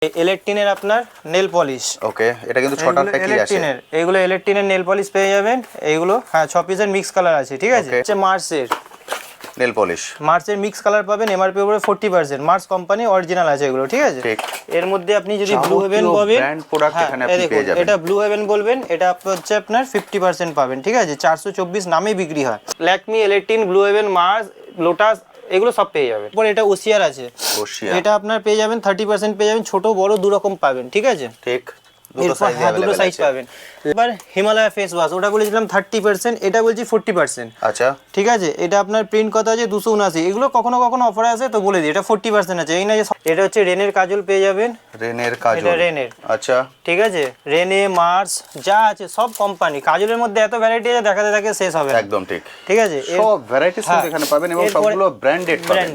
ইলেকট্রিনের আপনার nail polish. ওকে, এটা কিন্তু 6টা প্যাকেজ আছে। এইগুলো ইলেকট্রিনের নেল পলিশ পেয়ে যাবেন। এইগুলো হ্যাঁ 6 পিসের মিক্স কালার আছে, ঠিক আছে। হচ্ছে মার্সের নেল পলিশ, মার্সের মিক্স কালার পাবেন, এমআরপি উপরে 40%, মার্স কোম্পানি অরিজিনাল আছে এগুলো, ঠিক আছে। এর মধ্যে আপনি যদি ব্লু হেভেন বলবেন, ব্র্যান্ড প্রোডাক্ট এখানে আপনি পেয়ে যাবেন। এটা ব্লু হেভেন বলবেন, এটা হচ্ছে আপনার 50% পাবেন, ঠিক আছে। 424 নামে বিক্রি হয়। ল্যাকমি, ইলেকট্রিন, ব্লু হেভেন, মার্স, লোটাস এগুলো সব পেয়ে যাবেন। এরপর এটা ওসিয়ার আছে, এটা আপনার পেয়ে যাবেন 30% পেয়ে যাবেন, ছোট বড় দু রকম পাবেন, ঠিক আছে। ঠিক, দুটো সাইজ পাবেন। এবার হিমালয়া ফেস ওয়াশ, ওটা বলেছিলাম 30%, এটা বলছি 40%। আচ্ছা, ঠিক আছে। এটা আপনার প্রিন্ট কত আছে 279, এগুলো কখনো কখনো অফারে আছে তো বলে দিই, এটা 40% আছে, এই না যে। এটা হচ্ছে রেনের কাজল পেয়ে যাবেন, রেনের কাজল, এটা রেনের। আচ্ছা, ঠিক আছে। রেনে, মার্স যা আছে সব কোম্পানি। কাজলের মধ্যে এত ভ্যারাইটি আছে, দেখাতে থাকে শেষ হবে না। একদম ঠিক, ঠিক আছে। সব ভ্যারাইটিস কিন্তু এখানে পাবেন এবং সবগুলো ব্র্যান্ডেড পাবেন।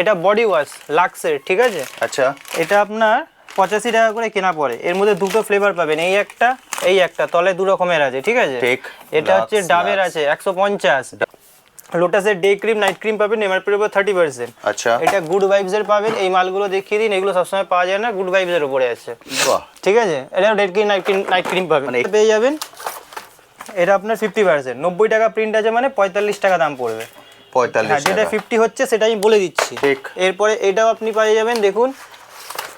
এটা বডি ওয়াশ লাক্সের, ঠিক আছে। আচ্ছা, এটা আপনার 85 টাকা করে কেনা পড়ে। এর মধ্যে দুটো ফ্লেভার পাবেন, এই একটা তলে দু রকমের আছে, ঠিক আছে। এটা হচ্ছে ডাবের আছে 150। লোটাসের ডে ক্রিম, নাইট ক্রিম পাবেন, এমআরপির উপর 30%। আচ্ছা, এটা গুড ভাইবস এর পাবেন। এই মালগুলো দেখিয়ে দিন, এগুলো সবসময় পাওয়া যায় না, গুড ভাইবস এর উপরে আছে। বাহ, ঠিক আছে। এটা ডে ক্রিম, নাইট ক্রিম পাবেন, মানে পেয়ে যাবেন। এটা আপনার 50%, 90 টাকা প্রিন্ট আছে, মানে 45 টাকা দাম পড়বে। 45 টাকা, যেটা 50 হচ্ছে সেটা আমি বলে দিচ্ছি। ঠিক। এরপরে এটাও আপনি পেয়ে যাবেন, দেখুন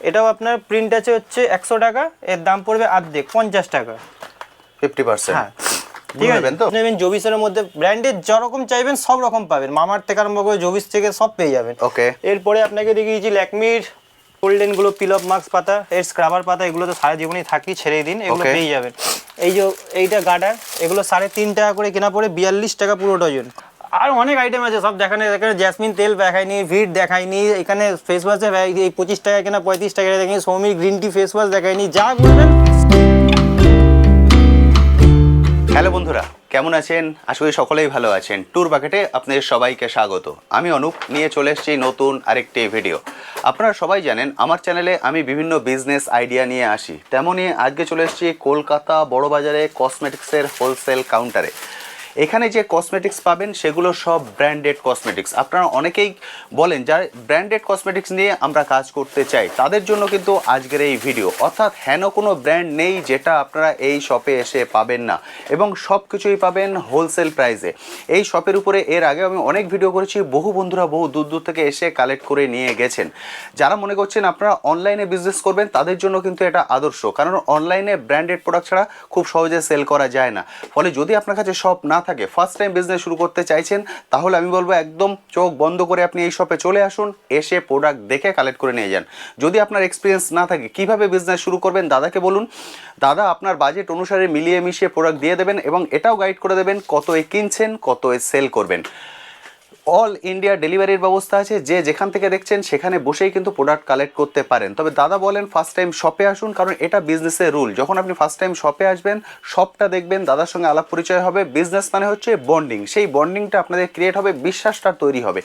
এটাও আপনার প্রিন্ট আছে হচ্ছে 100 টাকা, এর দাম পড়বে অর্ধেক 50 টাকা, 50%। হ্যাঁ, ঠিক আছে। তো নেবেন জবিসের মধ্যে ব্র্যান্ডের যেরকম চাইবেন সব রকম পাবেন, মামার থেকে আরম্ভ করে জবিস থেকে সব পেয়ে যাবেন। ওকে, এরপরে আপনাকে দেখিয়েছি ল্যাকমির গোল্ডেন গুলো, পিল অফ মাস্ক পাতা, এর স্ক্রাবার পাতা, এগুলো তো সারা জীবনই থাকি, ছেড়ে দিন, এগুলো পেয়ে যাবেন। এই যে এইটা গার্ডার, এগুলো 3.5 টাকা করে কেনা পড়ে, 42 টাকা পুরো ডজন। আর অনেক আইটেম আছে, সব দেখানে জ্যাসমিন তেল দেখায়নি, ভিট দেখায়নি, এখানে ফেস ওয়াশে এই 25 টাকা কেনা 35 টাকা দেখায়নি, Soumir green tea face wash দেখায়নি, যা বলবেন। হ্যালো বন্ধুরা, কেমন আছেন? আশা করি সকলেই ভালো আছেন। ট্যুর বাকেটে আপনাদের সবাইকে স্বাগত। আমি অনুপ, নিয়ে চলে এসেছি নতুন আরেকটি ভিডিও। আপনারা সবাই জানেন আমার চ্যানেলে আমি বিভিন্ন বিজনেস আইডিয়া নিয়ে আসি, তেমনই আজকে চলে এসেছি কলকাতা বড়বাজারে কসমেটিক্সের হোলসেল কাউন্টারে। এখানে যে কসমেটিক্স পাবেন সেগুলো সব ব্র্যান্ডেড কসমেটিক্স। আপনারা অনেকেই বলেন যারা ব্র্যান্ডেড কসমেটিক্স নিয়ে আমরা কাজ করতে চাই, তাদের জন্য কিন্তু আজকের এই ভিডিও। অর্থাৎ হেন কোনো ব্র্যান্ড নেই যেটা আপনারা এই শপে এসে পাবেন না, এবং সব কিছুই পাবেন হোলসেল প্রাইসে। এই শপের উপরে এর আগে আমি অনেক ভিডিও করেছি, বহু বন্ধুরা বহু দূর দূর থেকে এসে কালেক্ট করে নিয়ে গেছেন। যারা মনে করছেন আপনারা অনলাইনে বিজনেস করবেন, তাদের জন্য কিন্তু এটা আদর্শ, কারণ অনলাইনে ব্র্যান্ডেড প্রোডাক্ট ছাড়া খুব সহজে সেল করা যায় না। ফলে যদি আপনার কাছে শপ না থাকে, ফার্স্ট টাইম বিজনেস শুরু করতে চাইছেন, তাহলে আমি বলবো একদম চোখ বন্ধ করে আপনি এই শপে চলে আসুন, এসে প্রোডাক্ট দেখে কালেক্ট করে নিয়ে যান। যদি আপনার এক্সপিরিয়েন্স না থাকে কিভাবে বিজনেস শুরু করবেন, দাদাকে বলুন, দাদা আপনার বাজেট অনুসারে মিলিয়ে মিশিয়ে প্রোডাক্ট দিয়ে দেবেন এবং এটাও গাইড করে দেবেন কত এ কিনছেন, কত এ সেল করবেন। অল ইন্ডিয়া ডেলিভারির ব্যবস্থা আছে, যে যেখান থেকে দেখছেন সেখানে বসেই কিন্তু প্রোডাক্ট কালেক্ট করতে পারেন। তবে দাদা বলেন ফার্স্ট টাইম শপে আসুন, কারণ এটা বিজনেসের রুল। যখন আপনি ফার্স্ট টাইম শপে আসবেন, শপটা দেখবেন, দাদার সঙ্গে আলাপ পরিচয় হবে। বিজনেস মানে হচ্ছে বন্ডিং, সেই বন্ডিংটা আপনাদের ক্রিয়েট হবে, বিশ্বাসটা তৈরি হবে।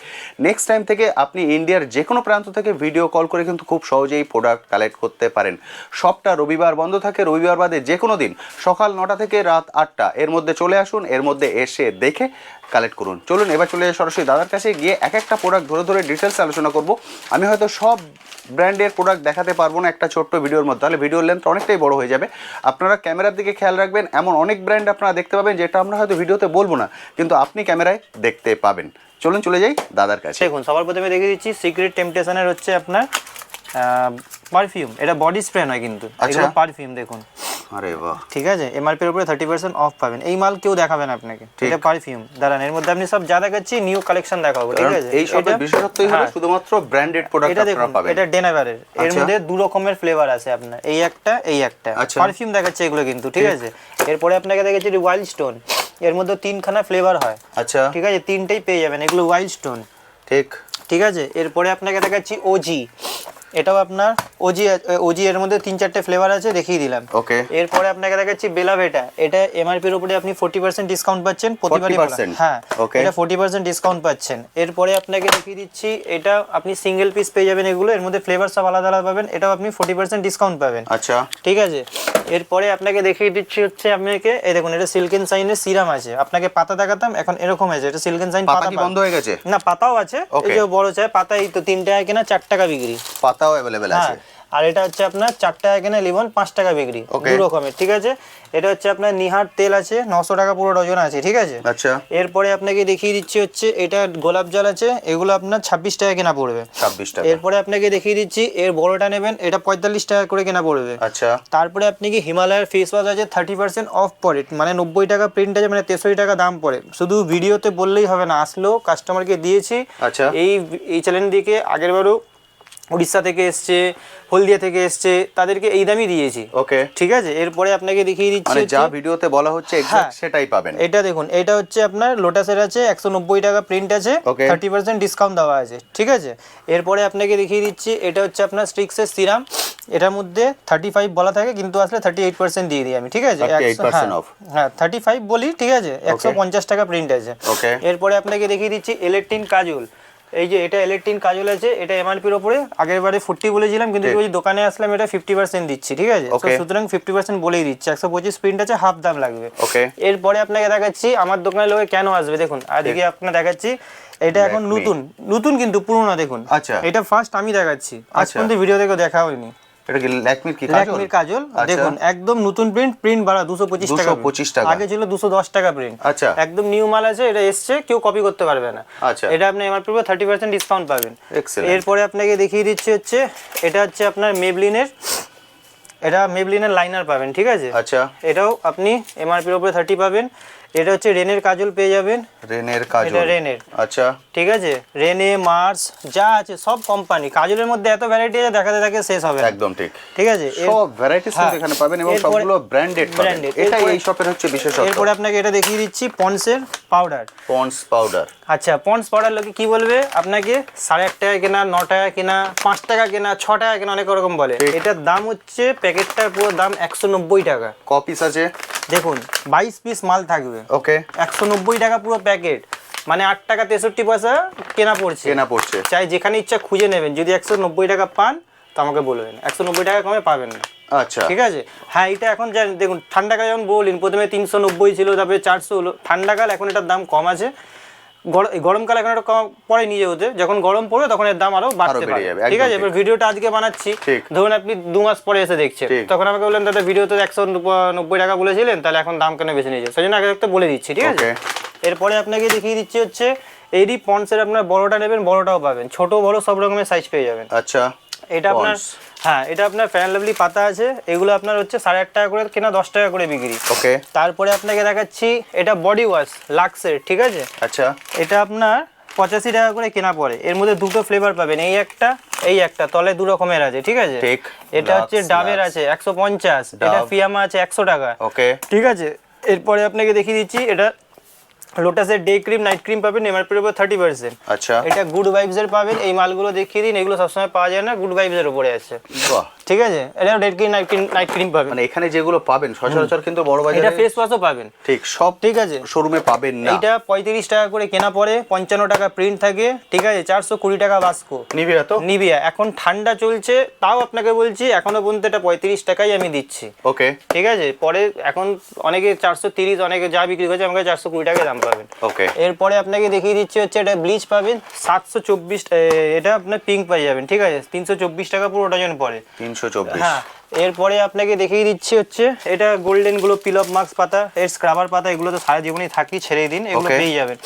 নেক্সট টাইম থেকে আপনি ইন্ডিয়ার যে কোনো প্রান্ত থেকে ভিডিও কল করে কিন্তু খুব সহজেই প্রোডাক্ট কালেক্ট করতে পারেন। শপটা রবিবার বন্ধ থাকে, রবিবার বাদে যে কোনো দিন সকাল 9টা থেকে রাত 8টা এর মধ্যে চলে আসুন, এর মধ্যে এসে দেখে কালেক্ট করুন। চলুন এবার চলে সরাসরি দাদার কাছে গিয়ে এক একটা প্রোডাক্ট ধরে ধরে ডিটেলস আলোচনা করব। আমি হয়তো সব ব্র্যান্ডের প্রোডাক্ট দেখাতে পারবো না একটা ছোট্ট ভিডিওর মধ্যে, তাহলে ভিডিওর লেন্থ অনেকটাই বড় হয়ে যাবে। আপনারা ক্যামেরার দিকে খেয়াল রাখবেন, এমন অনেক ব্র্যান্ড আপনারা দেখতে পাবেন যেটা আমরা হয়তো ভিডিওতে বলবো না, কিন্তু আপনি ক্যামেরায় দেখতে পাবেন। চলুন চলে যাই দাদার কাছে। দেখুন সবার প্রথমে দেখিয়ে দিচ্ছি সিক্রেট টেম্পটেশনের হচ্ছে আপনার পারফিউম। এটা বডি স্প্রে নয় কিন্তু, এটা পারফিউম। দেখুন, আরে বাহ, ঠিক আছে। এমআরপি এর উপরে 30% অফ পাবেন। এই মাল কেউ দেখাবেন আপনাকে, এটা পারফিউম। দাঁড়ান, এর মধ্যে আপনি সব যা দেখাচ্ছি নিউ কালেকশন দেখাবো, ঠিক আছে। এই সবের বিশেষত্বই হলো শুধুমাত্র ব্র্যান্ডেড প্রোডাক্ট আপনারা পাবেন। এটা ডেনাভারের, এর মধ্যে দু রকমের ফ্লেভার আছে আপনার, এই একটা পারফিউম দেখাচ্ছে এগুলো কিন্তু, ঠিক আছে। এরপরে আপনাকে দেখাচ্ছি ওয়াইল্ড স্টোন, এর মধ্যে 3খানা ফ্লেভার হয়, আচ্ছা, ঠিক আছে। 3টেই পেয়ে যাবেন, এগুলো ওয়াইল্ড স্টোন, ঠিক আছে। এরপরে আপনাকে দেখাচ্ছি ওজি, এটাও আপনার ওজি এর মধ্যে 3-4টে ফ্লেভার আছে, দেখিয়ে দিলাম। ওকে। এরপরে আপনাকে দেখাচ্ছি বেলাভেটা, এটা এমআরপি এর উপরে আপনি 40% ডিসকাউন্ট পাচ্ছেন প্রতিবারই। হ্যাঁ, এটা 40% ডিসকাউন্ট পাচ্ছেন। এরপরে আপনাকে দেখিয়ে দিচ্ছি, এটা আপনি সিঙ্গেল পিস পেয়ে যাবেন, এগুলো এর মধ্যে ফ্লেভার সব আলাদা আলাদা পাবেন, এটাও আপনি 40% ডিসকাউন্ট পাবেন, আচ্ছা, ঠিক আছে। এরপরে আপনাকে দেখিয়ে দিচ্ছি হচ্ছে আপনাকে, এই দেখুন এটা সিল্ক এন্ড শাইনের সিরাম আছে। আপনাকে পাতা দেখাতাম, এখন এরকম আছে, এটা সিল্ক এন্ড শাইন। পাতা কি বন্ধ হয়ে গেছে? না, পাতাও আছে, এই যে বড় চাই পাতা, এই তো 3 টাকা কেনা 4 টাকা বিক্রি, পাতাও अवेलेबल আছে। আর এটা হচ্ছে আপনার 4 টাকা কেনা লিমন 5 টাকা বিক্রি, দু রকমের, ঠিক আছে। এটা হচ্ছে আপনার নিহার তেল আছে 900 টাকা পুরো ডজন আছে, ঠিক আছে। আচ্ছা, এরপরে আপনাকে দেখিয়ে দিচ্ছি হচ্ছে এটা গোলাপ জল আছে, এগুলো আপনার 26 টাকা কেনা পড়বে, 26 টাকা। এরপরে আপনাকে দেখিয়ে দিচ্ছি এর বড়টা নেবেন, এটা 45 টাকা করে কেনা পড়বে। আচ্ছা, তারপরে আপনি কি হিমালয়ের ফেস ওয়াশ আছে 30% অফ পড়ে, মানে 90 টাকা প্রিন্ট আছে, মানে 63 টাকা দাম পড়ে। শুধু ভিডিওতে বললেই হবে না, আসলেও কাস্টমারকে দিয়েছি। আচ্ছা, এই চ্যানেল দিকে আগেরবারও উড়িষ্যা থেকে এসছে, হলদিয়া থেকে এসছে, তাদেরকে এই দামই দিয়েছি। ওকে, ঠিক আছে। এরপরে আপনাকে দেখিয়ে দিচ্ছি মানে যা ভিডিওতে বলা হচ্ছে এক্সাক্ট সেটাই পাবেন। এটা দেখুন, এটা হচ্ছে আপনার লোটাসের আছে 190 টাকা প্রিন্ট আছে, 30% ডিসকাউন্ট দেওয়া আছে, ঠিক আছে। এরপরে আপনাকে দেখিয়ে দিচ্ছি এটা হচ্ছে আপনার স্ট্রিক্সের সিরাম, এটার মধ্যে 35 বলা থাকে কিন্তু আসলে 38% দিয়ে দিই আমি, ঠিক আছে। 38% অফ, হ্যাঁ 35 বলি, ঠিক আছে। 150 টাকা প্রিন্ট আছে। এরপরে আপনাকে দেখিয়ে দিচ্ছি এলেকট্রিন কাজল, এই যে এটা ইলেকট্রিন কাজল আছে, এটা এমআরপির উপরে আগের বারে 40 বলেছিলাম, কিন্তু ওই দোকানে আসলাম এটা 50% দিচ্ছি, ঠিক আছে। তো সুতরাং 50% বলেই দিচ্ছি, 125 প্রিন্ট আছে, হাফ দাম লাগবে। এরপরে আপনাকে দেখাচ্ছি আমার দোকানে লোকে কেন আসবে, দেখুন আজকে আপনাকে দেখাচ্ছি। এটা এখন নতুন কিন্তু পুরনো, দেখুন। আচ্ছা, এটা ফার্স্ট আমি দেখাচ্ছি, আজ পর্যন্ত ভিডিও দেখে দেখা হয়নি। এটা কি ল্যাকমির কি কাজল? ল্যাকমির কাজল, দেখুন একদম নতুন প্রিন্ট বাড়া 225 টাকা, 225 টাকা, আগে ছিল 210 টাকা প্রিন্ট। আচ্ছা, একদম নিউ মাল আছে, এটা এসছে, কেউ কপি করতে পারবে না। আচ্ছা, এটা আপনি এমআরপি উপর 30% ডিসকাউন্ট পাবেন। এরপরে আপনাকে দেখিয়ে দিচ্ছি হচ্ছে এটা হচ্ছে আপনার মেবলিনের, এটা মেবলিনের লাইনার পাবেন, ঠিক আছে। আচ্ছা, এটাও আপনি এমআরপির উপরে 30 পাবেন। এটা হচ্ছে রেনের কাজল পেয়ে যাবেন, রেনের কাজল, এটা রেনের, আচ্ছা, ঠিক আছে। রেনে, মার্স যা আছে সব কোম্পানি, কাজলের মধ্যে এত ভ্যারাইটি আছে দেখাতে থাকে শেষ হবে, একদম ঠিক, ঠিক আছে। সব ভ্যারাইটিস কিন্তু এখানে পাবেন এবং সবগুলো ব্র্যান্ডেড পাবেন, এটা এই শপের হচ্ছে বিশেষত্ব। এরপরে আপনাকে এটা দেখিয়ে দিচ্ছি পন্ডসের পাউডার, পন্ডস পাউডার। আচ্ছা, পন্ডস পাউডার লোকে কি বলবে আপনাকে 8.5 টাকা কেনা, 9 টাকা কেনা, 5 টাকা কেনা, 6 টাকা কেনা, অনেক রকম বলে। এটার দাম হচ্ছে প্যাকেটটার পুরো দাম 190 টাকা। ক পিস আছে দেখুন 22 পিস মাল থাকবে, ওকে, 190 টাকা পুরো প্যাকেট, মানে 8 টাকা 63 পয়সা কেনা পড়ছে। চাই যেখানে ইচ্ছা খুঁজে নেবেন, যদি 190 টাকা পান তো আমাকে বলবেন, 190 টাকা কমে পাবেন না। আচ্ছা, ঠিক আছে। হ্যাঁ, এটা এখন দেখুন ঠান্ডাকাল যেমন বললেন প্রথমে 390 ছিল, তারপরে 400 হলো। ঠান্ডাকাল এখন এটার দাম কম আছে, গরমকাল এখন একটা কম পরে নিজে হতে, যখন গরম পড়বে তখন এর দাম আরো বাড়তে পারে, ঠিক আছে। এবার ভিডিওটা আজকে বানাচ্ছি, ধরুন আপনি 2 মাস পরে এসে দেখছেন, তখন আমাকে বললেন দাদা ভিডিওতে 190 টাকা বলেছিলেন, তাহলে এখন দাম কেন বেশি নিয়েছে, সেই জন্য আগে একটা বলে দিচ্ছি, ঠিক আছে। এরপরে আপনাকে দেখিয়ে দিচ্ছি হচ্ছে এরই পন্ডসের, আপনার বড়টা নেবেন বড়টাও পাবেন, ছোট বড় সব রকমের সাইজ পেয়ে যাবেন। আচ্ছা, এটা আপনার, হ্যাঁ এটা আপনার ফ্যান লাভলি পাতা আছে, এগুলো আপনার হচ্ছে 8.5 টাকা করে কেনা, 10 টাকা করে বিক্রি। ওকে, তারপরে আপনাকে দেখাচ্ছি এটা বডি ওয়াশ লাক্সের, ঠিক আছে। আচ্ছা, এটা আপনার 85 টাকা করে কেনা পড়ে, এর মধ্যে দুটো ফ্লেভার পাবেন, এই একটা তলে 2 রকমের আছে, ঠিক আছে। এটা হচ্ছে ডাবের আছে 150, এটা ফিয়ামা আছে 100 টাকা। ওকে, ঠিক আছে। এরপরে আপনাকে দেখিয়ে দিচ্ছি এটা লোটাসের ডে ক্রিম নাইট ক্রিম পাবেন, এমআরপির উপর 30%। আচ্ছা, এটা গুড ভাইবস এর পাবেন, এই মালগুলো দেখিয়ে দিন, এগুলো সবসময় পাওয়া যায় না, গুড ভাইবস এর উপরে আছে। বাহ, ঠিক আছে। এটা ডে ক্রিম নাইট ক্রিম পাবেন, মানে এখানে যেগুলো পাবেন সচরাচর কিন্তু বড় বাজারে, এটা ফেস ওয়াশও পাবেন, ঠিক সব, ঠিক আছে, শোরুমে পাবেন না। এটা 35 টাকা করে কেনা পড়ে, 55 টাকা প্রিন্ট থাকে, ঠিক আছে। 420 টাকা বাস্কো নিভিয়া, তো নিভিয়া এখন ঠান্ডা চলছে, তাও আপনাকে বলছি এখনো পর্যন্ত এটা 35 টাকাই আমি দিচ্ছি। ওকে, ঠিক আছে। পরে এখন অনেকে 430, অনেকে যা বিক্রি করছে আমাকে 420 টাকা দাম পাবেন। ওকে, এরপরে আপনাকে দেখিয়ে দিচ্ছি হচ্ছে এটা ব্লিচ পাবেন 724, এটা আপনার পিঙ্ক পাই যাবেন, ঠিক আছে। 324 টাকা পুরো ডজন পড়ে, 324। হ্যাঁ, এরপরে আপনাকে দেখিয়ে দিচ্ছি হচ্ছে এটা গোল্ডেন গুলো পিল অফ মাস্ক পাতা, এর স্ক্রাবার পাতা, এগুলো তো সারা জীবনই থাকি, ছেড়ে দিন, এগুলো পেয়ে যাবেন।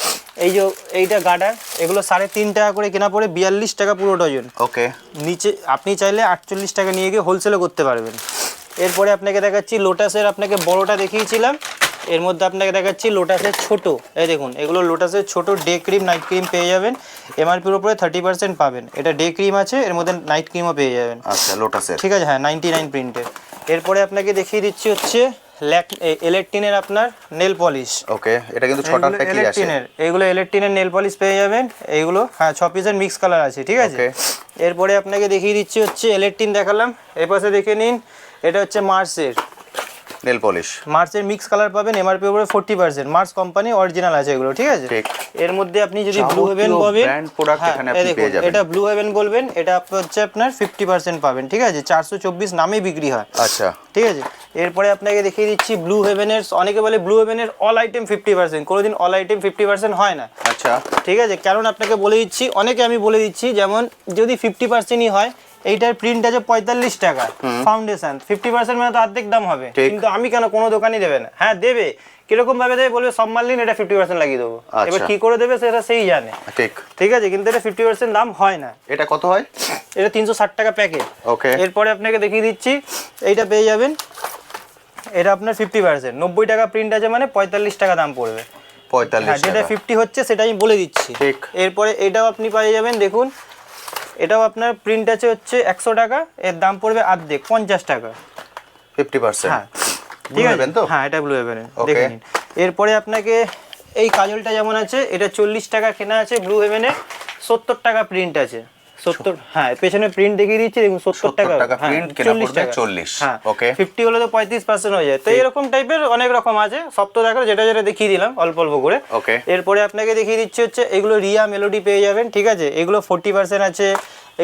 এই যে এইটা গার্ডার, এগুলো 3.5 টাকা করে কেনা পড়ে, 42 টাকা পুরো ডজন। ওকে, নিচে আপনি চাইলে 48 টাকা নিয়ে গিয়ে হোলসেলে করতে পারবেন। এরপরে আপনাকে দেখাচ্ছি লোটাসের, আপনাকে বড়টা দেখিয়েছিলাম, এর মধ্যে আপনাকে দেখাচ্ছি লোটাসের ছোট, এই দেখুন এগুলো লোটাসের ছোট ডে ক্রিম নাইট ক্রিম পেয়ে যাবেন, এমআরপির উপরে 30% পাবেন। এটা ডে ক্রিম আছে, এর মধ্যে নাইট ক্রিমও পেয়ে যাবেন। আচ্ছা, লোটাসের, ঠিক আছে, হ্যাঁ 99 প্রিন্টের। এরপরে আপনাকে দেখিয়ে দিচ্ছি হচ্ছে ইলেকট্রিনের আপনার নেল পলিশ। ওকে, এটা কিন্তু 6টা প্যাকেট আছে, এগুলো ইলেকট্রিনের নেল পলিশ পেয়ে যাবেন, এইগুলো হ্যাঁ 6 পিসের মিক্স কালার আছে, ঠিক আছে। এরপরে আপনাকে দেখিয়ে দিচ্ছি হচ্ছে ইলেকট্রিন দেখালাম, এই পাশে দেখে নিন, এটা হচ্ছে মার্সের নেল পলিশ, মার্সের মিক্স কালার পাবেন, এমআরপি উপরে 40%, মার্স কোম্পানি অরিজিনাল আছে এগুলো, ঠিক আছে। এর মধ্যে আপনি যদি ব্লু হেভেন বলবেন, ব্র্যান্ড প্রোডাক্ট এখানে আপনি পেয়ে যাবেন, এটা ব্লু হেভেন বলবেন, এটা হচ্ছে আপনার 50% পাবেন, ঠিক আছে। 424 নামে বিক্রি হয়। আচ্ছা, ঠিক আছে। এরপরে আপনাকে দেখিয়ে দিচ্ছি ব্লু হেভেনের, অনেকে বলে ব্লু হেভেনের অল আইটেম 50%, কোনোদিন অল আইটেম 50% হয় না। আচ্ছা, ঠিক আছে, কারণ আপনাকে বলে দিচ্ছি, অনেকে আমি বলে দিচ্ছি, যেমন যদি 50%ই হয় এইটার প্রিন্ট আছে 45 টাকা, ফাউন্ডেশন 50% মানে তো অর্ধেক দাম হবে, কিন্তু আমি কেন, কোনো দোকানই দেবে না। হ্যাঁ দেবে, কিরকম ভাবে দেবে বলবে সব মাল নিন এটা 50% লাগিয়ে দেবো, এবার কি করে দেবে সেটা সেই জানে। ঠিক আছে, কিন্তু এটা 50% দাম হয় না। এটা কত হয়? এটা 360 টাকা প্যাকেট। ওকে, এরপরে আপনাকে দেখিয়ে দিচ্ছি, এইটা পেয়ে যাবেন, এটা আপনার 50%, 90 টাকা প্রিন্ট আছে মানে 45 টাকা দাম পড়বে। 45, যেটা 50 হচ্ছে সেটা আমি বলে দিচ্ছি। এরপরে এটাও আপনি পেয়ে যাবেন, দেখুন এটাও আপনার প্রিন্ট আছে হচ্ছে 100 টাকা, এর দাম পড়বে অর্ধেক 50 টাকা, 50%। হ্যাঁ ঠিক আছে তো, হ্যাঁ এটা ব্লু হেভেন, দেখে নিন। এরপরে আপনাকে এই কাজলটা যেমন আছে, এটা 40 টাকা কেনা আছে ব্লু হেভেনে, 70 টাকা প্রিন্ট আছে, 70, হ্যাঁ পেছনে প্রিন্ট দেখিয়ে দিচ্ছি দেখুন, 70 টাকা প্রিন্ট, 40 টাকা 40। হ্যাঁ ওকে, 50 হলে তো 35% হয়ে যায়। তো এরকম টাইপের অনেক রকম আছে, সব তো দেখো, যেটা যেটা দেখিয়ে দিলাম অল্প অল্প করে। ওকে, এরপরে আপনাকে দেখিয়ে দিচ্ছি হচ্ছে এগুলো রিয়া মেলোডি পেয়ে যাবেন, ঠিক আছে, এগুলো 40% আছে,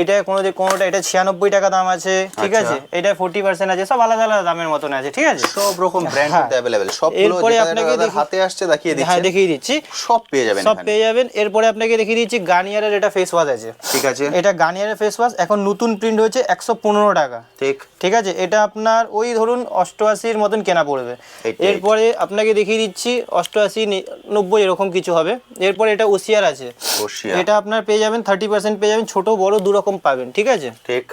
এইটা কোনোটা এটা 96 টাকা দাম আছে, ঠিক আছে, এটা 40% আছে, সব আলাদা আলাদা দামের মতন আছে, ঠিক আছে, সব রকম ব্র্যান্ড মধ্যে अवेलेबल সবগুলো। এরপরে আপনাকে হাতে আসছে দেখিয়ে দিচ্ছি, হ্যাঁ দেখিয়ে দিচ্ছি, সব পেয়ে যাবেন, সব পেয়ে যাবেন। এরপরে আপনাকে দেখিয়ে দিচ্ছি গার্নিয়ারের এটা ফেস ওয়াশ আছে, ঠিক আছে, এটা গার্নিয়ারের ফেস ওয়াশ এখন নতুন প্রিন্ট হয়েছে 115 টাকা, ঠিক আছে, এটা আপনার ওই ধরুন 88 মতন কেনা পড়বে। এরপরে আপনাকে দেখিয়ে দিচ্ছি 88 90 এরকম কিছু হবে। এরপরে এটা ওসিয়ার আছে, এটা আপনার পেয়ে যাবেন 30% পেয়ে যাবেন, ছোট বড় দু রকম পাবেন, ঠিক আছে, ঠিক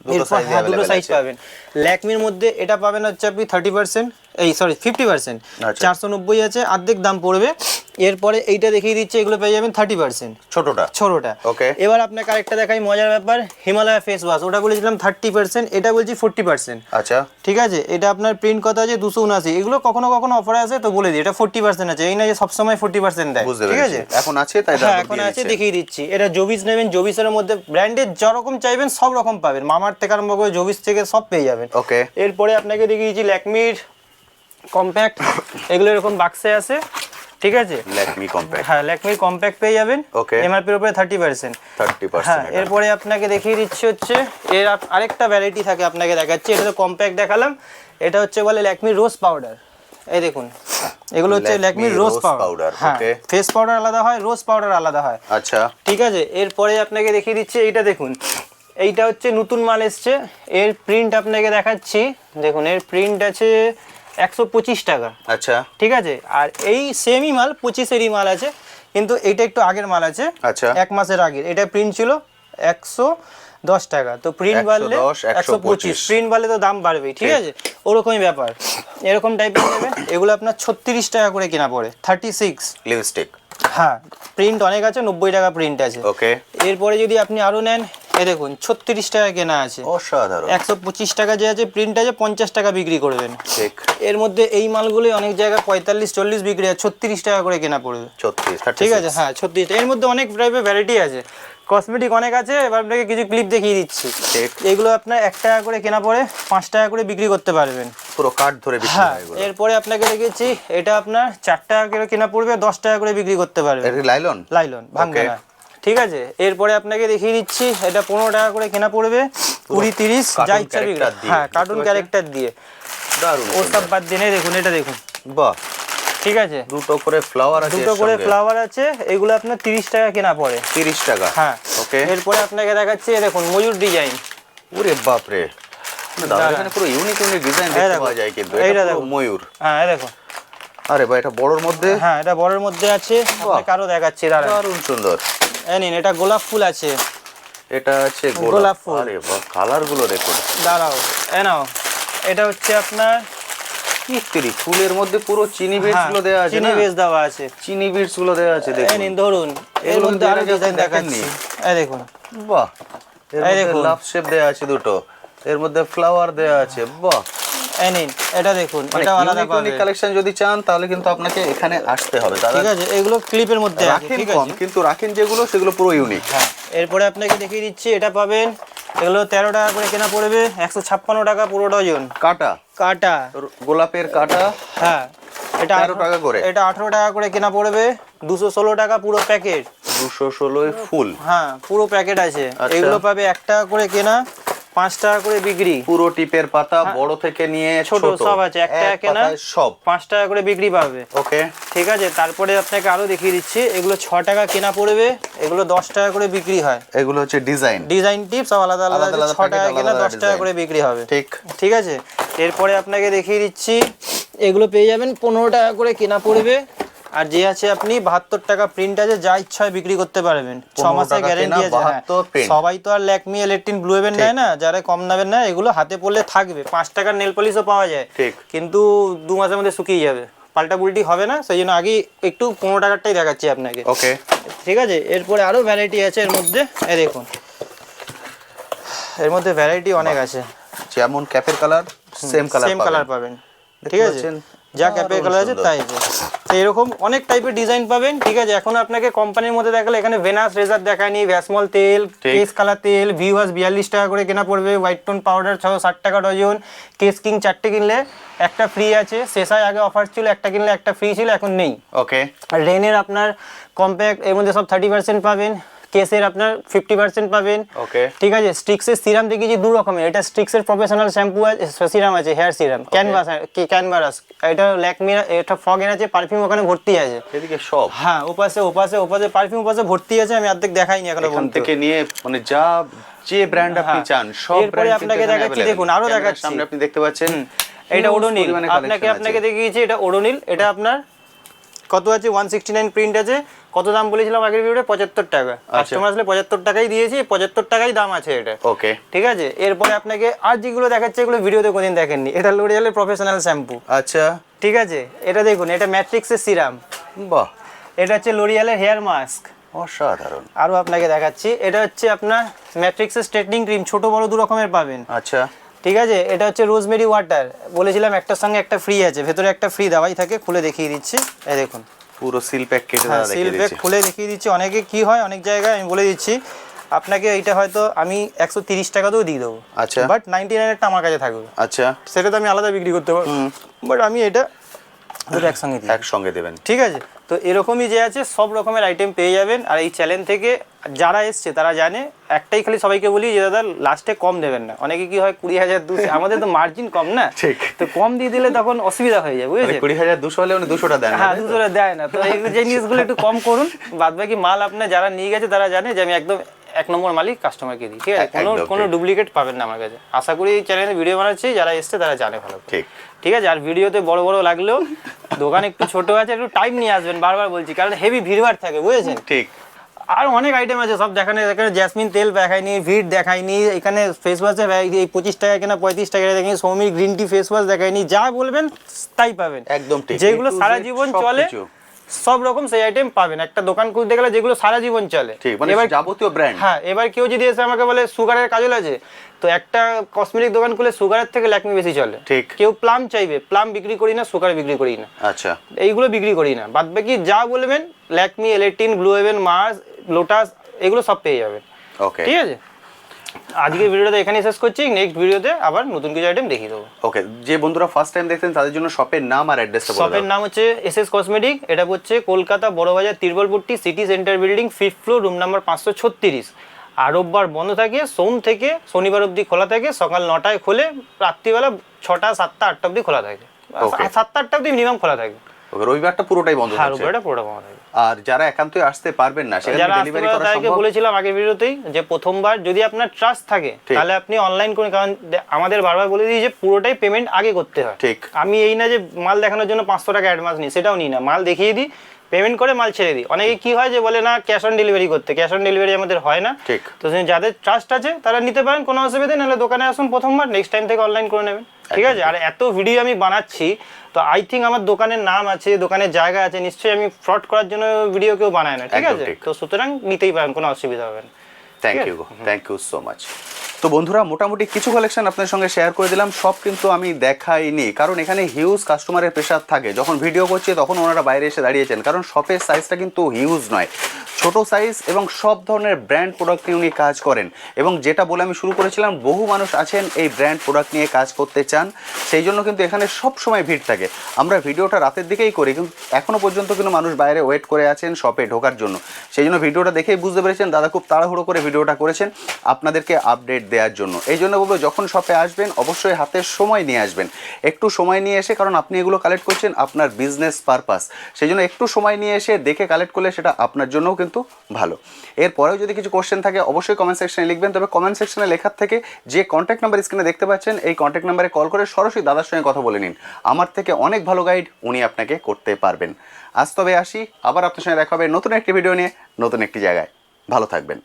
দুটো সাইজ পাবেন। ল্যাকমির মধ্যে এটা পাবেন হচ্ছে আপনি 30%, এই সরি 50%, 490 আছে, অর্ধেক দাম পড়বে। এরপরে এইটা দেখিয়ে দিচ্ছে, এগুলো পেয়ে যাবেন 30%, ছোটটা। ওকে, এবার আপনাকে আরেকটা দেখাই মজার ব্যাপার, হিমালয়া ফেস ওয়াশ, ওটা বলেছিলাম 30%, এটা বলছি 40%। আচ্ছা ঠিক আছে, এটা আপনার প্রিন্ট কত আছে 279, এগুলো কখনো কখনো অফারে আছে তো বলে দিই, এটা 40% আছে, এই না যে সবসময় 40% দেয়, ঠিক আছে, এখন আছে তাই দাম এখন আছে দেখিয়ে দিচ্ছি। এটা জোবিস নেবেন, জোবিসের মধ্যে ব্র্যান্ডের যেরকম চাইবেন সব রকম পাবেন, মামার থেকে আরম্ভ করে জোবিস থেকে সব পেয়ে যাবেন। ওকে, এরপরে আপনাকে দেখিয়েছি ল্যাকমির কম্প্যাক্ট, এগুলো এরকম বাক্সে আছে, ঠিক আছে, ল্যাকমি কম্প্যাক্ট, হ্যাঁ ল্যাকমির কম্প্যাক্ট পেয়ে যাবেন। ওকে, এমআরপি এর উপরে 30%। হ্যাঁ, এরপরে আপনাকে দেখিয়ে দিচ্ছি হচ্ছে এর আরেকটা ভ্যারাইটি থাকে, আপনাকে দেখাচ্ছি, এটা তো কম্প্যাক্ট দেখালাম, এটা হচ্ছে বলে ল্যাকমি রোজ পাউডার, এই দেখুন এগুলো হচ্ছে ল্যাকমির রোজ পাউডার। ওকে, ফেস পাউডার আলাদা হয়, রোজ পাউডার আলাদা হয়। আচ্ছা ঠিক আছে, এরপরে আপনাকে দেখিয়ে দিচ্ছি, এইটা দেখুন, এইটা হচ্ছে নতুন মাল এসছে, এর প্রিন্ট আপনাকে দেখাচ্ছি, দেখুন এর প্রিন্ট আছে 125 টাকা। আচ্ছা ঠিক আছে, আর এই সেমই মাল 25-এরই মাল আছে, কিন্তু এটা একটু আগের মাল আছে। আচ্ছা, 1 মাসের আগের, এটা প্রিন্ট ছিল 110 টাকা, তো প্রিন্ট বাড়লে 125, প্রিন্ট বাড়লে তো দাম বাড়বেই, ঠিক আছে, ওরকমই ব্যাপার। এরকম টাইপের নেবেন, এগুলো আপনার 36 টাকা করে কেনা পড়ে, 36 লিপস্টিক। হ্যাঁ, প্রিন্ট অনেক আছে, 90 টাকা প্রিন্ট আছে। ওকে, এরপরে যদি আপনি আরো নেন, এই দেখুন 36 টাকা কেনা আছে, অসাধারণ, 125 টাকা যে আছে প্রিন্ট আছে, 50 টাকা বিক্রি করবেন। ঠিক, এর মধ্যে এই মালগুলো অনেক জায়গায় 45-40 বিক্রি হয়, 36 টাকা করে কেনা পড়বে, 36, ঠিক আছে, হ্যাঁ 36। এর মধ্যে অনেক টাইপের ভ্যারাইটি আছে, কসমেটিক অনেক আছে, এবার আপনাকে কিছু ক্লিপ দেখিয়ে দিচ্ছি। এগুলো আপনার 1 টাকা করে কেনা পড়ে 5 টাকা করে বিক্রি করতে পারবেন, পুরো কার্ড ধরে বিক্রি হয় এগুলো। এরপরে আপনাকে দেখেছি, এটা আপনার 4 টাকা করে কেনা পড়বে, 10 টাকা করে বিক্রি করতে পারবেন, এটা লাইলন, ভাঙবে না, ঠিক আছে। এরপরে আপনাকে দেখিয়ে দিচ্ছি, এটা 15 টাকা করে কেনা পড়বে, 20-30 যা ইচ্ছা বিক্রি, হ্যাঁ কার্টুন ক্যারেক্টার দিয়ে, দারুণ, ওসব বাদ দিয়ে দেখুন, এটা দেখুন, বাহ, ঠিক আছে, দুটো করে ফ্লাওয়ার আছে, এগুলো আপনার 30 টাকা কেনা পড়ে, 30 টাকা। হ্যাঁ ওকে, এরপরে আপনাকে দেখাচ্ছি, দেখুন ময়ূর ডিজাইন, ওরে বাপ রে, এখানে পুরো ইউনিক ডিজাইন দেখতে পাওয়া যায়, কিন্তু এটা দেখো ময়ূর, হ্যাঁ দেখো, আরে ভাই এটা বড়র মধ্যে, হ্যাঁ এটা বড়র মধ্যে আছে, আপনাকে আরো দেখাচ্ছি, দারুণ সুন্দর। এই নিন, এটা গোলাপ ফুল আছে, এটা আছে গোলাপ ফুল, আরে বাহ, কালার গুলো দেখুন, দাঁড়াও, এই নাও, এটা হচ্ছে আপনার মিষ্টি ফুলের মধ্যে পুরো চিনি বিটস গুলো দেওয়া আছে, চিনি বিটস দেওয়া আছে, চিনি বিটস গুলো দেওয়া আছে, দেখুন, এই নিন ধরুন, এর মধ্যে আরো ডিজাইন দেখাচ্ছি, এই দেখুন, বাহ, এই দেখুন লাভ শেপ দেওয়া আছে দুটো, এর মধ্যে ফ্লাওয়ার দেওয়া আছে, বাহ, এই নিন, এটা দেখুন, এটা আলাদা পাবেন। কালেকশন যদি চান তাহলে কিন্তু আপনাকে এখানে আসতে হবে দাদা, ঠিক আছে, এগুলো ক্লিপের মধ্যে আছে, ঠিক আছে, কিন্তু রাখেন যেগুলো সেগুলো পুরো ইউনিক। হ্যাঁ, এরপরে আপনাকে দেখিয়ে দিচ্ছি, এটা পাবেন, এগুলো 13 টাকা করে কেনা পড়বে, 156 টাকা পুরো ডজন, কাটা গোলাপের কাটা, হ্যাঁ এটা 13 টাকা করে, এটা 18 টাকা করে কেনা পড়বে, 216 টাকা পুরো প্যাকেট, 216 ফুল, হ্যাঁ পুরো প্যাকেট আছে, এগুলো পাবে 1 টাকা করে কেনা, 5 টাকা করে বিক্রি। পুরো টিপের পাতা বড় থেকে নিয়ে ছোট সব আছে, এক টাকা কেনা সব 5 টাকা করে বিক্রি পাবে। ওকে, ঠিক আছে। তারপরে আপনাকে আরো দেখিয়ে দিচ্ছি, এগুলো 6 টাকা কেনা পড়বে, এগুলো 10 টাকা করে বিক্রি হয়। এগুলো হচ্ছে ডিজাইন টিপস আলাদা আলাদা 6 টাকা কেনা 10 টাকা করে বিক্রি হবে। ঠিক আছে। এরপরে আপনাকে দেখিয়ে দিচ্ছি, এগুলো পেয়ে যাবেন 15 টাকা করে কেনা পড়বে। আর যে আছে আপনি 72 টাকা প্রিন্ট আছে, যা ইচ্ছা বিক্রি করতে পারবেন, 6 মাসের গ্যারান্টি আছে। সবাই তো আর ল্যাকমি ইলেকট্রিন ব্লু হেভেন নেয় না, যারা কম দামের নেয়, এগুলো হাতে পড়লে থাকবে। 5 টাকার নেল পলিশও পাওয়া যায়, কিন্তু 2 মাসের মধ্যে শুকিয়ে যাবে, পাল্টা পুল্টি হবে না। সেই জন্য আগে একটু 15 টাকারটাই দেখাচ্ছি আপনাকে। ওকে, ঠিক আছে। এরপরে আরো ভ্যারাইটি আছে এর মধ্যে, এই দেখুন, এর মধ্যে ভ্যারাইটি অনেক আছে। যেমন ক্যাপের কালার সেম কালার পাবেন। ঠিক আছে, যা ক্যাপের কালার আছে তাই আছে। তো এরকম অনেক টাইপের ডিজাইন পাবেন। ঠিক আছে। এখন আপনাকে কোম্পানির মধ্যে দেখালে, এখানে ভেনাস রেজার দেখায়নি, ভ্যাসমল তেল, কেস কালার তেল, ভিউয়াস 42 টাকা করে কেনা পড়বে, হোয়াইট টোন পাউডার 60 টাকা ডজন, কেস কিং 4টে কিনলে একটা ফ্রি আছে। শেষায় আগে অফার ছিল, একটা কিনলে একটা ফ্রি ছিল, এখন নেই। ওকে। আর রেনের আপনার কম্প্যাক্ট, এর মধ্যে সব 30% পাবেন, কেসের আপনার 50% পাবেন। ওকে, ঠিক আছে। স্টিক্সের সিরাম দেখেছি 2 রকমের, এটা স্টিক্সের প্রফেশনাল শ্যাম্পু আছে, সিরাম আছে, হেয়ার সিরাম, ক্যানভাস, এটা ল্যাকমি, এটা ফগের আছে, পারফিউম ওখানে ভর্তি আছে। এদিকে সব, হ্যাঁ, ওপাশে পারফিউম ওপাশে ভর্তি আছে, আমি অর্ধেক দেখাইনি এখনো পর্যন্ত। থেকে নিয়ে মানে যা যে ব্র্যান্ড আপনি চান সব এরপরে আপনাকে দেখাচ্ছি, দেখুন আরো দেখাচ্ছি, সামনে আপনি দেখতে পাচ্ছেন, এটা ওডোনিল। আপনাকে দেখিয়েছি, এটা ওডোনিল, এটা আপনার কত আছে, 169 প্রিন্ট আছে। কত দাম বলেছিলাম আগের ভিডিওতে? 75 টাকা। কাস্টমার আসলে 75 টাকাই দিয়েছি, 75 টাকাই দাম আছে এটা। ওকে, ঠিক আছে। এরপরে আপনাকে আর যেগুলো দেখাচ্ছে, এগুলো ভিডিওতে কোনদিন দেখেননি। এটা লরিয়ালের প্রফেশনাল শ্যাম্পু। আচ্ছা, ঠিক আছে। এটা দেখুন, এটা ম্যাট্রিক্সের সিরাম। বাহ। এটা হচ্ছে লরিয়ালের হেয়ার মাস্ক, অসাধারণ। আরো আপনাকে দেখাচ্ছি, এটা হচ্ছে আপনার ম্যাট্রিক্সের স্ট্রেটনিং ক্রিম, ছোট বড় 2 রকমের পাবেন। আচ্ছা, ঠিক আছে। এটা হচ্ছে রোজমেরি ওয়াটার, বলেছিলাম একটার সঙ্গে একটা ফ্রি আছে, ভেতরে একটা ফ্রি দাওয়াই থাকে। খুলে দেখিয়ে দিচ্ছি, এই দেখুন, পুরো সিল প্যাক কেটে দেওয়া দেখিয়ে দিচ্ছি। সিল প্যাক খুলে দেখিয়ে দিচ্ছি। অনেকে কি হয়, অনেক জায়গায় আমি বলে দিচ্ছি আপনাকে, এইটা হয়তো আমি 130 টাকাতেও দিয়ে দেবো। আচ্ছা, বাট 99 আমার কাছে থাকবে। আচ্ছা, সেটা তো আমি আলাদা বিক্রি করতে পারবো, বাট আমি এটা দুটো একসঙ্গে দেবেন। ঠিক আছে। তো এরকমই যে আছে, সব রকমের আইটেম পেয়ে যাবেন। আর এই চ্যানেল থেকে যারা এসছে তারা জানে, একটাই খালি সবাইকে বলি যে দাদা লাস্টে কম দেবেন না। অনেকে কি হয় 20,200, আমাদের তো মার্জিন কম না, তো কম দিয়ে দিলে তখন অসুবিধা হয়ে যায়, বুঝেছেন? 20,200 হলে উনি 200টা দেন। হ্যাঁ, 200টা দেয় না। তো এই জিনিসগুলো একটু কম করুন। বাদ বাকি মাল আপনার যারা নিয়ে গেছে তারা জানে যে আমি একদম 1 নম্বর মালিক কাস্টমারকে দিই। ঠিক আছে। কোনো ডুপ্লিকেট পাবেন না আমার কাছে। আশা করি এই চ্যানেলে ভিডিও বানাচ্ছি, যারা এসছে তারা জানে ভালো। ঠিক আছে। আর ভিডিওতে বড় বড় লাগলেও দোকান একটু ছোট আছে, একটু টাইম নিয়ে আসবেন, বারবার বলছি, কারণ হেভি ভিড়ভাড় থাকে, বুঝেছেন? ঠিক। আর অনেক আইটেম আছে, সব দেখানে। জ্যাসমিন তেল দেখায়নি, ভিট দেখায়নি, এখানে ফেস ওয়াশে এই 25 টাকা কেনা 35 টাকা দেখায়নি, Soumir green tea face wash দেখায়নি। যা বলবেন তাই পাবেন, একদম ঠিক। যেগুলো সারা জীবন চলে সব রকম সেই আইটেম পাবেন একটা দোকান খুলতে গেলে, যেগুলো সারা জীবন চলে। এবার যাবতীয় ব্র্যান্ড। হ্যাঁ, এবার কেউ যদি এসে আমাকে বলে সুগারের কাজল আছে, তো একটা কসমেটিক দোকান খুলে সুগারের থেকে ল্যাকমি বেশি চলে। ঠিক। কেউ প্লাম চাইবে, প্লাম বিক্রি করি না, সুগার বিক্রি করি না। আচ্ছা, এইগুলো বিক্রি করি না। বাদ বাকি যা বলবেন, ল্যাকমি, এলেটিন, ব্লু হেভেন, মার্স, লোটাস, এগুলো সব পেয়ে যাবেন। ওকে, ঠিক আছে। আজকের ভিডিওটা এখানেই শেষ করছি, নেক্সট ভিডিওতে আবার নতুন কিছু আইটেম দেখিয়ে দেবো। ওকে। যে বন্ধুরা ফার্স্ট টাইম দেখছেন তাদের জন্য শপের নাম আর অ্যাড্রেসটা বলে দাও। শপের নাম হচ্ছে এসএস কসমেটিক, এটা হচ্ছে কলকাতা বড়বাজার তিরবলপট্টি city centre building, 5th floor, room number 536। আর রোববার বন্ধ থাকে, সোম থেকে শনিবার অবধি খোলা থাকে। সকাল 9টায় খোলে, রাত্রিবেলা 6টা, 7টা, 8টা অবধি খোলা থাকে। 7টা, 8টা অবধি মিনিমাম খোলা থাকে। ওকে, রবিবারটা পুরোটাই বন্ধ থাকে। হ্যাঁ, রবিবারটা পুরোটা বন্ধ থাকে। আর যারা একান্তই আসতে পারবেন না, সেখানে ডেলিভারি করা সম্ভব? বলেছিলাম আগের ভিডিওতেই যে প্রথমবার যদি আপনার ট্রাস্ট থাকে তাহলে আপনি অনলাইন করে, কারণ আমাদের বারবার বলে দিই যে পুরোটাই পেমেন্ট আগে করতে হয়। ঠিক। আমি এই না যে মাল দেখানোর জন্য 500 টাকা অ্যাডভান্স নিই, সেটাও নিই না, মাল দেখিয়ে দিই, পেমেন্ট করে মাল ছেড়ে দিই। অনেকে কি হয় যে বলে না ক্যাশ অন ডেলিভারি করতে, ক্যাশ অন ডেলিভারি আমাদের হয় না। ঠিক। তো যাদের ট্রাস্ট আছে তারা নিতে পারেন, কোনো অসুবিধা নেই। নাহলে দোকানে আসুন প্রথমবার, নেক্সট টাইম থেকে অনলাইন করে নেবেন। ঠিক আছে। আর এত ভিডিও আমি বানাচ্ছি, তো আই থিঙ্ক আমার দোকানের নাম আছে, দোকানের জায়গা আছে, নিশ্চয়ই আমি ফ্রড করার জন্য ভিডিও কেউ বানায় না। ঠিক আছে। তো সুতরাং নিতেই পারেন, কোনো অসুবিধা হবে না। Thank you so much. তো বন্ধুরা, মোটামুটি কিছু কালেকশন আপনাদের সঙ্গে শেয়ার করে দিলাম। সব কিন্তু আমি দেখাইনি, কারণ এখানে হিউজ কাস্টমারের প্রেশার থাকে। যখন ভিডিও করছি তখন ওনারা বাইরে এসে দাঁড়িয়েছেন, কারণ শপের সাইজটা কিন্তু হিউজ নয়, ছোট সাইজ, এবং সব ধরনের ব্র্যান্ড প্রোডাক্ট নিয়ে উনি কাজ করেন। এবং যেটা বলে আমি শুরু করেছিলাম, বহু মানুষ আছেন এই ব্র্যান্ড প্রোডাক্ট নিয়ে কাজ করতে চান, সেই জন্য কিন্তু এখানে সব সময় ভিড় থাকে। আমরা ভিডিওটা রাতের দিকেই করি, কিন্তু এখনও পর্যন্ত কিন্তু মানুষ বাইরে ওয়েট করে আছেন শপে ঢোকার জন্য। সেই জন্য ভিডিওটা দেখেই বুঝতে পেরেছেন দাদা খুব তাড়াহুড়ো করে ভিডিওটা করেছেন আপনাদেরকে আপডেট দেওয়ার জন্য। এই জন্য বলবো যখন শপে আসবেন অবশ্যই হাতে সময় নিয়ে আসবেন, একটু সময় নিয়ে এসে, কারণ আপনি এগুলো কালেক্ট করছেন আপনার বিজনেস পারপাস, সেই জন্য একটু সময় নিয়ে এসে দেখে কালেক্ট করলে সেটা আপনার জন্যও কিন্তু ভালো। এরপরেও যদি কিছু কোশ্চেন থাকে অবশ্যই কমেন্ট সেকশনে লিখবেন, তবে কমেন্ট সেকশনে লেখার থেকে যে কন্ট্যাক্ট নাম্বার স্ক্রিনে দেখতে পাচ্ছেন এই কন্ট্যাক্ট নাম্বারে কল করে সরাসরি দাদার সঙ্গে কথা বলে নিন, আমার থেকে অনেক ভালো গাইড উনি আপনাকে করতে পারবেন। আজ তবে আসি, আবার আপনার সঙ্গে দেখা হবে নতুন একটি ভিডিও নিয়ে নতুন একটি জায়গায়। ভালো থাকবেন।